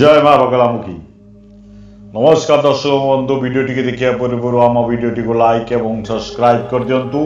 जय माँ बगलामुखी। नमस्कार दर्शक बंधु, वीडियोटी के देखिया पूर्व आम वीडियोटी को लाइक और सब्सक्राइब कर दिंतु।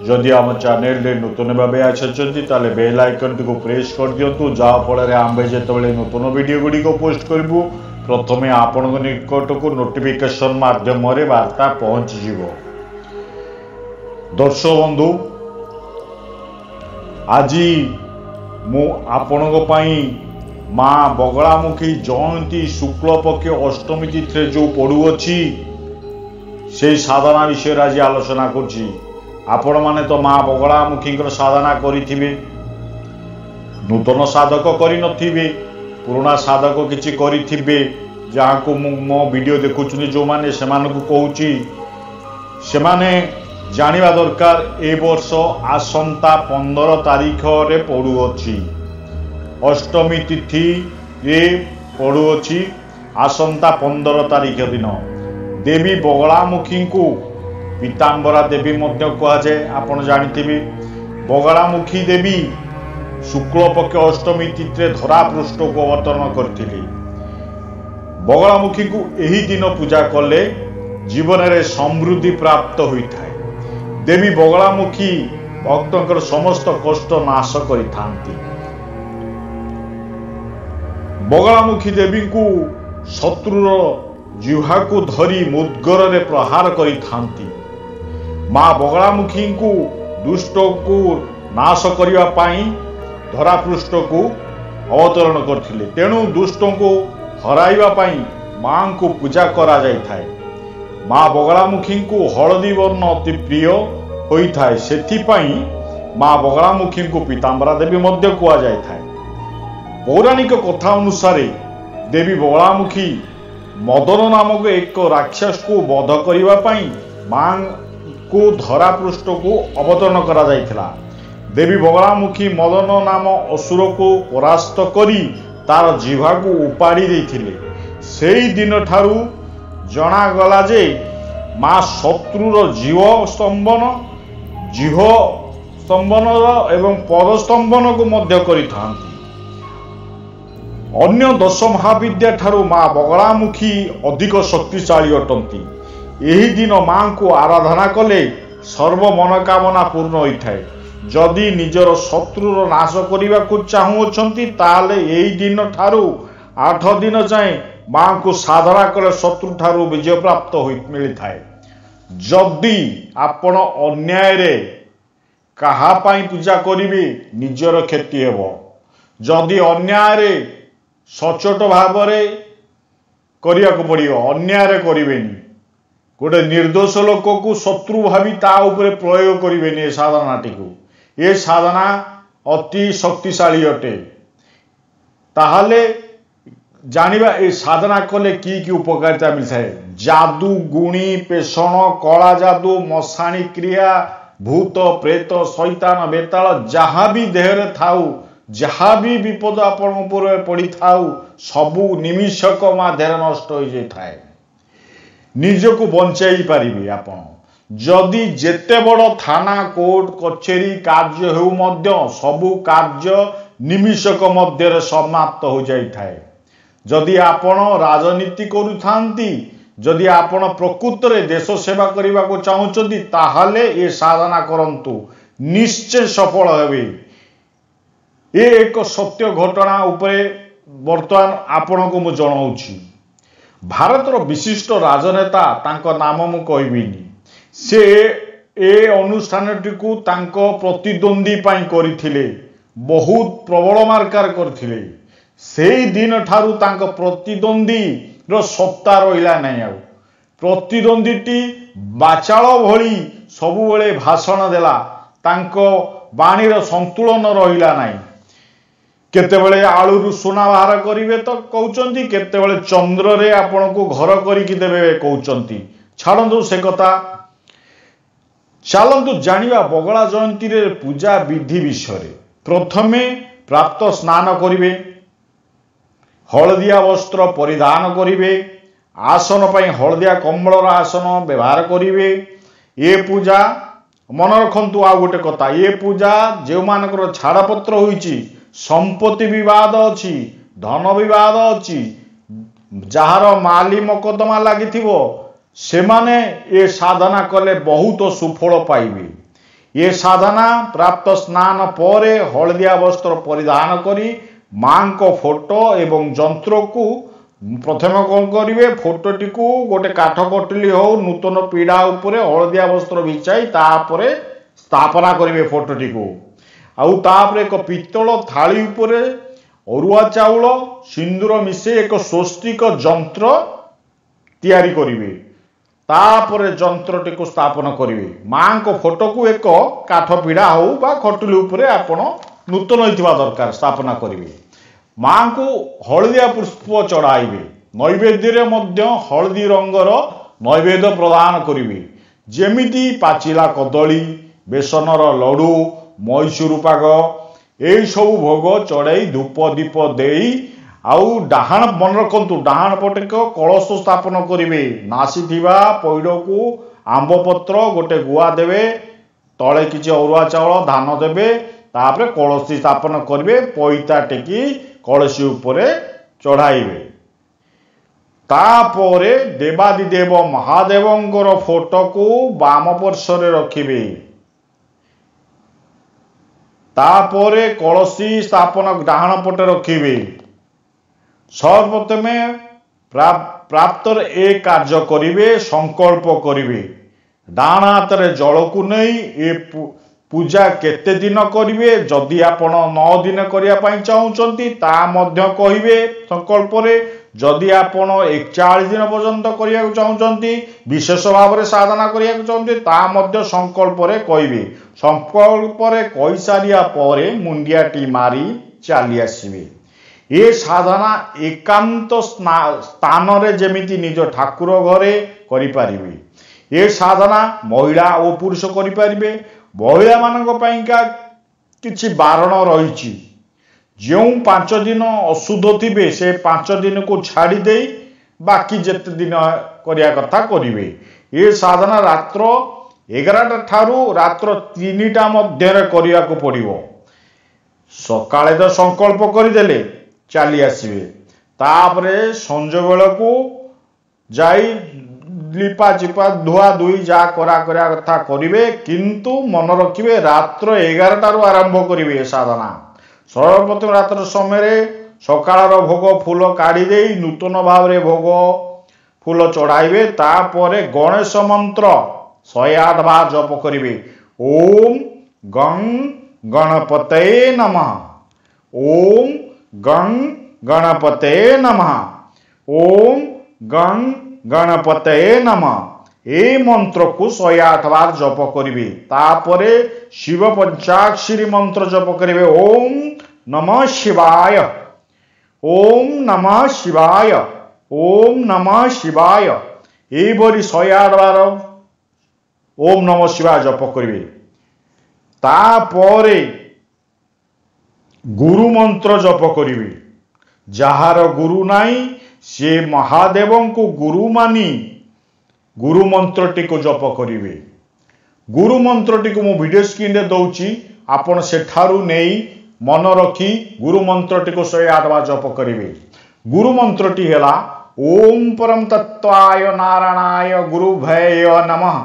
जदि आम चैनल रे नूतन भाव आछे बेल आइकन को प्रेस कर दिंतु, जहाँफल आम जिते नूतन वीडियो गुड़िक पोस्ट करूँ प्रथमे आपण निकट को नोटिफिकेशन माध्यम वार्ता पहुंची। दर्शक बंधु, आज मु आपण माँ बगलामुखी जयंती शुक्ल पक्ष अष्टमी तिथि जो पड़ुअछि से साधना विषय आज आलोचना करुछि। आपण माने तो माँ बगलामुखी साधना करिथिबे, नूतन साधक करि नथिबे, पुराना साधक किछि करिथिबे। जहाँ को मो वीडियो देखुछुनी जो माने सेमानकु कहूछि, सेमाने जानिबा दरकार ए वर्ष आसंता 15 तारीख रे पड़ुअछि। अष्टमी तिथि रे पड़ुअछि आसंता 15 तारीख दिन। देवी बगलामुखी को पीतांबरा देवी मध्य कहा जाए। आपण जानिथिबे बगलामुखी देवी शुक्ल पक्ष अष्टमी तिथि धरा पृष्ठ को अवतरण करथिले। बगलामुखी को एही दिन पूजा कले जीवन में समृद्धि प्राप्त होता है। देवी बगलामुखी भक्तों समस्त कष्ट नाश करिथांती। बगलामुखी देवी को शत्रुर जिह्वा को धरी मुद्गर रे प्रहार करिथांती। माँ बगलामुखी को दुष्ट को नाश करिवा पाई धरा पृष्ठ को अवतरण करथिले। तेणु दुष्टों को हराइवा पाई मां को पूजा करा जाय थाए। माँ बगलामुखी को हलदी वर्ण अति प्रिय होता है, सेथि पाई माँ बगलामुखी को पीतांबरा देवी मध्य कहा जाय थाए। पौराणिक कथा अनुसार देवी बगलामुखी मदन नामक एक राक्षस को वध करिवा पाई मां को धरा पृष्ठ को अवतरण करा जायथिला। देवी बगलामुखी मदन नाम असुर को परास्त करी तार जिह्वा को उपाड़ी देथिले। सेई दिन ठारू जना गला जे मां शत्रुर जीव स्तंभन एवं पद स्तंभन को मध्य करिथांती। अन्य 10 महाविद्या ठारू माँ बगलामुखी अधिक शक्तिशाली अटंती। यही दिन मां को आराधना कले सर्व मनोकामना पूर्ण होता है। जदि निजर शत्रुर नाश करने को चाहूँगी ताले यही दिन ठारू 8 दिन जाए मां को साधना कले शत्रु ठारू विजय प्राप्त मिलता है। जदि आपण अन्याय रे कहा पाई पूजा करिवे निजर क्षति हेबो। जदि अन्याय रे सचोट भाव करिया को पड़ियो, अन्याय रे करिवेनी। गोटे निर्दोष लोक को शत्रु भावी ता उपरे प्रयोग करिवेनी। ए साधनाटी को ये साधना अति शक्तिशाली अटे। ताहले जानिबा ए साधना कले की उपकारिता मिलता है। जादू गुणी पेषण कला जादू मशाणी क्रिया भूत प्रेत शैतान बेताल जहाँ भी देह रे थाऊ, जहाँ भी विपद आपण पड़ी थाऊ सबू निमिषक माध्यम नष्ट हो जाए। निजको बंचाई पारिबे आपण। जदि जेते बड़ थाना कोर्ट कचेरी कार्य हेउ मध्य सबू कार्य निमिषक मध्य समाप्त हो जाए। जदि आपण राजनीति करूथांती, जदि आपण प्रकृत रे देश सेवा करने को चाहूँगी ताहले ये साधना करंतु, निश्चय सफल हेबे। ये एक सत्य घटना उपरे वर्तमान आपण को मु जणाउछि। भारतर विशिष्ट राजनेता तांको नाम मु कहबिनी, से ए अनुष्ठानटी को तांको प्रतिद्वंदी पाई करथिले, बहुत प्रबल मार्कार करथिले। सेई दिन ठारू तांको प्रतिद्वंदी रो सत्ता रहिला नै। आ प्रतिद्वंदीटी बाचाळ भली सबुबेले भाषण देला, तांको बाणीर संतुलन रहिला नै। केतेबेले आलू सोना बाहर करिवे तो कहउचंती, केतेबेले चंद्र रे आपण को घर करिकि देबे कहउचंती। छाड़ंतु से कथा, चलंतु जानिबा बगला जयंती रे पूजा विधि विषय। प्रथमे प्राप्त स्नान करिवे, हलदिया वस्त्र परिधान करिवे, आसन पई हलदिया कंबलर आसन व्यवहार करिवे। ये पूजा मन रखंतु। आ गोटे कथा, ये पूजा जे मानकर छाड़पत्र होईची, संपत्ति विवाद अच्छी, धन विवाद अच्छी, जार माली मकदमा लगी से माने ये साधना कले बहुत सुफल पाइबे। ये साधना प्राप्त स्नान पर हलदिया वस्त्र परिधान करी मां को फोटो एवं जंत्र को प्रथम कौन करेंगे फोटोटी को गोटे काठ कटली हो नूतन पीढ़ा उपरे हलदिया वस्त्र बिछाई तापरे स्थापना करेंगे फोटोटी को आउ तापरे एक पित्तल थाली उपरे अरुआ चाउल सिंदूर मिसे एक स्वस्तिक जंत्र तैयारी करेंगे तापरे जंत्रटी को स्थापन करेंगे मां को फोटो को एक काठ पीढ़ा हो बा खटुली उपरे आपण नूतन होइतिबा दरकार स्थापना करेंगे मां को हलदिया पुष्प चढ़ाइबे नैवेद्य मध्य हलदी रंगर नैवेद्य प्रदान करेंगे जेमिति पाचिला कदली बेसनर लडू मैसूर पाग यही सब भोग चढ़ाई धूप दीप देई आउ डाहाण मन रखु डाहाण पटे कलश स्थापन करेंगे नासीथिबा पैड को आंब पत्र गोटे गुआ देवे तले किछि अरुआ चाउल धान देवे तापरे कलशी स्थापन करेंगे पैता टेकी कलशी उपरे चढ़ाइबे तापरे देवादिदेव महादेवंकर फोटो को बाम पार्श्व रखिबे तापरे कलशी स्थापन डाहाण पटे रखिबे सर्वप्रथमे प्राप्त ए कार्य करिवे संकल्प करिवे डाण हाथ रे जल को नहीं ए पूजा केते दिन करिवे जदि आपण 9 दिन करिया पई चाहुचंती ता मध्य कहिवे संकल्प रे जदि आपण 41 दिन पर्यंत करिया चाहुचंती विशेष भाव रे साधना करिया चाहुचंती ता मध्य संकल्प रे कहिवे संकल्प रे कहि सारिया परे मुंडियाटी मारी चाली आसीबे ये साधना एकांत स्थान रे जेमिति निज ठाकुर घरे करि पारिबे ये साधना महिला और पुरुष करि पारिबे महिला मानक पईका किछि बारण रहिछि जो 5 दिन अशुद्ध थिबे से 5 दिन को छाड़ी दे बाकी जेते दिन करिया कथा करिवे ये साधना रात्र 11टा ठारू रात्र 3टा मध्य रे करिया को पड़िबो सकाळे तो संकल्प करिदेले चली आसवे तापरे संज बेल को जाई लिपा चिपा धुआ धुई जा करा कथा करिवे किंतु मन रखिबे रात्र 11टारू आरंभ करिवे साधना सर्वप्रथम रात्र समय सकाळर भोग फूल काढ़ी दे नूतन भाव रे भोग फूल चढ़ाइबे तापरे गणेश मंत्र 108 बार जप करिवे ओम गं गणपतये नमः ओम गं गणपतये नमः ओम गं गणपतये नमः ए मंत्र को 108 बार जप करिवे तापरे शिव पंचाक्षरी मंत्र जप करिवे ओम नमः शिवाय ओम नमः शिवाय ओम नमः शिवाय ए बरी 108 बार ओम नमः शिवाय जप करिवे तापरे गुरु मंत्र जप करिवे जहार गुरु नाई से महादेव को गुरु मानी गुरु मंत्र टी को जप करिवे गुरु मंत्र टी को मु वीडियो स्क्रीन रे दउची आपण सेठारु नेई मन रखी गुरु मंत्र टी को 108 बार जप करिवे गुरु मंत्र टी हेला ओम परम तत्वाय नारायणाय गुरुभ्य नमः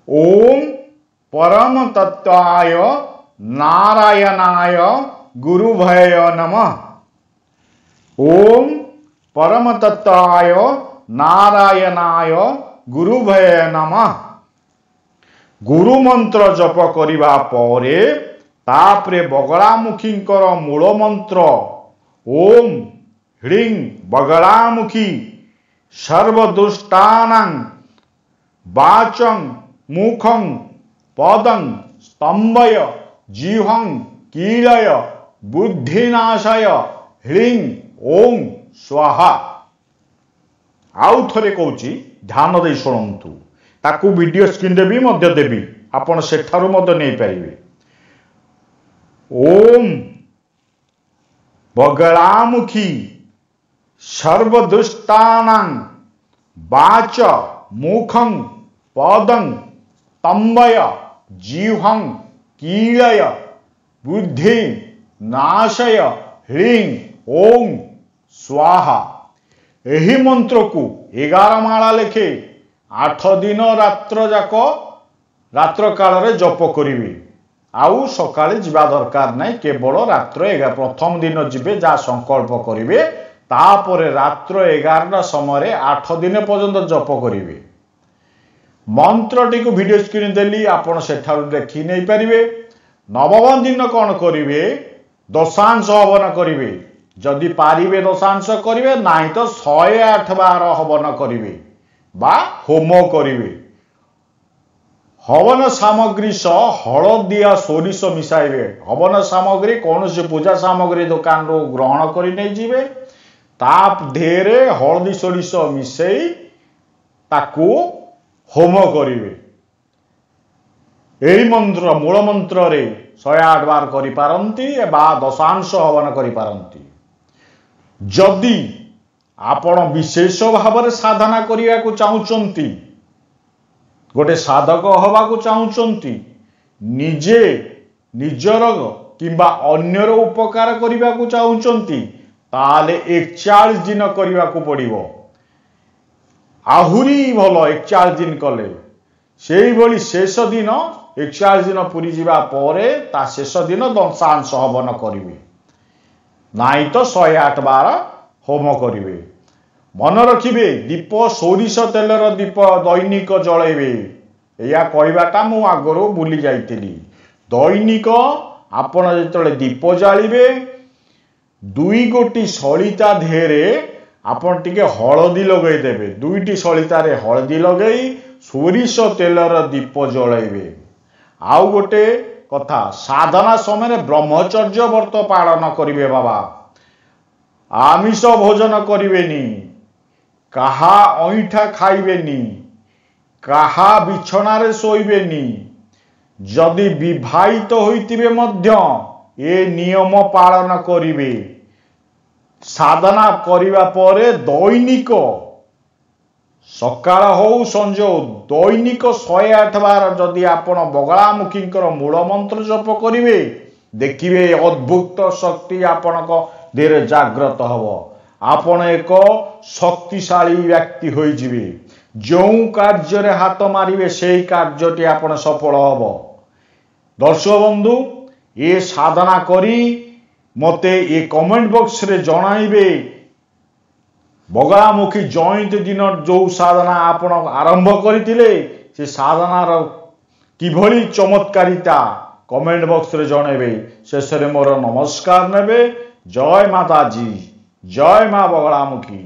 ओम परम तत्वाय नारायणाय गुरुभय नमः ओम परम तत्वाय नारायणाय गुरुभय नमः गुरु मंत्र जप करिबा परे तापरे बगलामुखींकर मूल मंत्र ओम ह्रीं बगलामुखी सर्वदुष्टानां वाचं मुखं पदं स्तंभय जीवं कीलय बुद्धिनाशय ह्रीं ओम स्वाहा आउ थरे कहूची ध्यान दे शुणु ताकू वीडियो स्क्रीन रे भी मध्य देवी आपण सेठारु मध्य नहीं पारिबे ओम बगलामुखी सर्वदुष्टानां वाच मुखं पदं स्तंभय जीवं कीलय बुद्धि नाशय ह्रीं ओम स्वाहा। एही मंत्र को 11 माला लेखे 8 दिन रात्र काल रे जप करिवे। आउ सकाळे जिबा दरकार नाही, केवल रात्र प्रथम दिन जिबे जा संकल्प करिवे, तापरे रात्र 11टा समय 8 दिन पर्यंत जप करिवे। मंत्रटी को वीडियो स्क्रीन देली, आपण सेठारु देखि नै परिवे। नवम दिन कौन करिवे? दशांश हवन करिवे। जदि पारिवे दशांश करिवे, नाही तो 108 बार हवन करिवे बा होम करिवे। हवन सामग्री सह हलदिया सोरिष मिसाइबे। हवन सामग्री कौन से पूजा सामग्री दुकान रो ग्रहण करि नै जिवे, ताप ढेरे हलदी सोरिष मिसई ताकू होम करिवे। एही मंत्र मूल मंत्र रे 108 बार करि पारंती बा दशांश हवन करि पारंती। जदि आपण विशेष भाव में साधना करिया को चाहुचंती, गोटे साधक हवा को चाहुचंती, निजे निजर किंबा अन्यर उपकार करिया को चाहुचंती, ताले 41 दिन करिया को पड़िबो। आहुरी भलो 41 दिन कले, सेही भली शेष दिन 41 दिन पूरी जिबा परे ता शेष दिन दशांश हवन करिवे, नाई तो 108 बार होम करिवे। मन रखिबे, दीप सोरिष तेलर दीप दैनिक जळेबे। या कहवाटा मु आगरो भूली जाइतिली। दैनिक आपण जेतले दीप जालिबे, 2 गोटी सलिता धेरे आपण टिके हळदी लगेई देबे। 2टी सलितारे हळदी लगेई सोरिष तेलर दीप जळेबे। आउ गोटे कथा, साधना समय ब्रह्मचर्य व्रत पालन करिवे बाबा। आमिष भोजन करिवेनी, काहा अईठा खाइबेनी, काहा बिछणारे सोइबेनी। जदि विवाहित होइतिबे मध्य ए नियम पालन करिवे। साधना करिवा परे दैनिक सकाळ हो संज दैनिक 108 बार जदि आपण बगलामुखी मूल मंत्र जप करिवे, देखिवे अद्भुत शक्ति आपणक देह जाग्रत हब। आपण एक शक्तिशाली व्यक्ति होई जिवे। जो कार्य रे हाथ मारिवे सेही कार्यटी आपण सफल हब। दर्शक बंधु, ये साधना करी मते ये कमेंट बॉक्स रे जणाइबे, बगलामुखी जयंती दिन जो साधना आपण आरंभ करथिले से साधनार किभली चमत्कारिता कमेंट बॉक्स रे जणाइबे। शेष रे मोर नमस्कार नेबे। जय माताजी, जय मां बगलामुखी।